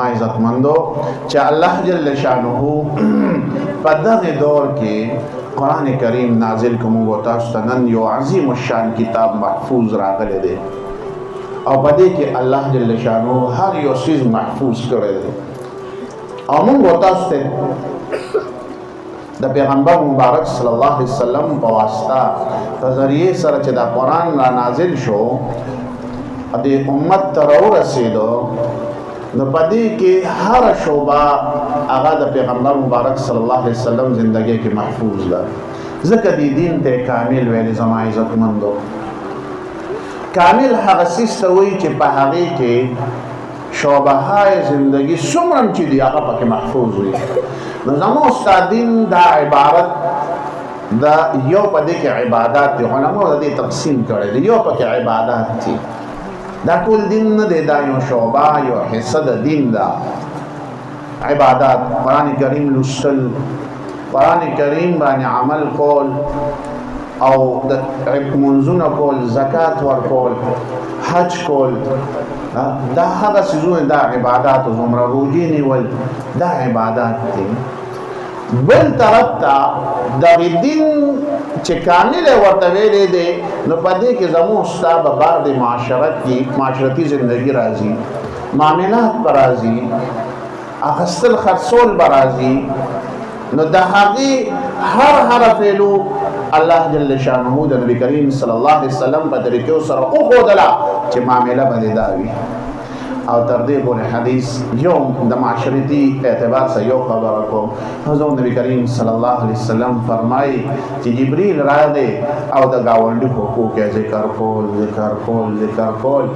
عزتمندو چې الله جل شانه په دغه دور کې قرآن کریم نازل کوم او تاسو ته نن یو عظیم الشان کتاب محفوظ راغلی دی او په دې کې الله جل شانه هر یو چیز محفوظ کړی دی او موږ تاسو ته د پیغمبر مبارک صلی الله علیه وسلم په واسطه په ذریعه سره چې دا قرآن را نازل شو د امت ته ورسېدو نو په دې کې هر شعبه هغه د پیغمبر مبارک صلی الله علیه وسلم زندګۍ کې محفوظ ده ځکه دې دین ته کامل ویل زما عزتمندو کامل هغه څیز ته وایي چې په هغې کې شعبه های زندگی څومره چې دي هغه پکې محفوظ وي نو زموږ استادین دا عبارت دا یو په دې کې عبادات دي علماء د دې تقسیم کړی دی یو پکې عبادات دي دا ټول دین نه دی دا یو شعبه یو حصه د دین دا عبادات قرآن کریم لوستل قرآن کریم باندې عمل کول او د منځونه کول زکات ورکول حج کول دا هغه څیزونه دا عبادات او زمره روزي نیول دا عبادات دي بل طرف ته دغه دین چې کامل ورته ویلې دی نو په دې کې زموږ ستا به بعد معاشرتي زندگی راځي معاملات به راځي اخیستل خرڅول به راځي نو د هغې هر فعلو الله جل شانه د نبی کریم صلی الله علیه وسلم په طریقو سره وښودله چې معامله به دې دا وي او تر دې پورې حدیث یو د معاشرتي اعتبار سره یو خبره کوم حضور نبی کریم صلی الله علیه وسلم فرمایي چې جبریل راغی او د ګاونډي حقوق یې ذکر کول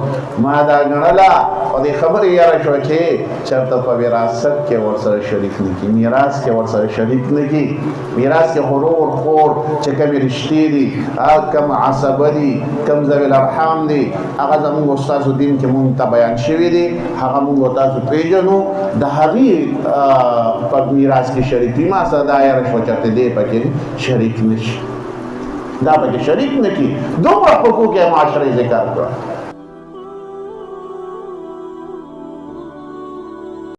ما دا ګڼله او دې خبرې یاره شوه چې چېرته په وراثت کې ورسره شریک نه کړي میراث کې ورسره شریک نه کړي میراث کې غرور خور چې کومې رشتې دي کم عصبه دي کم ذوي الارحام دي هغه زموږ استاسو دین کې مونږ ته بیان شوي دي هغه مونږ تاسو پیژنو د هغې په میراث کې شریک وي ما سره دا یاره شوه چېرته دی پکې شریک نه شي دا پکې شریک نه کړي دومره حقوق یې معاشره ذکر کړه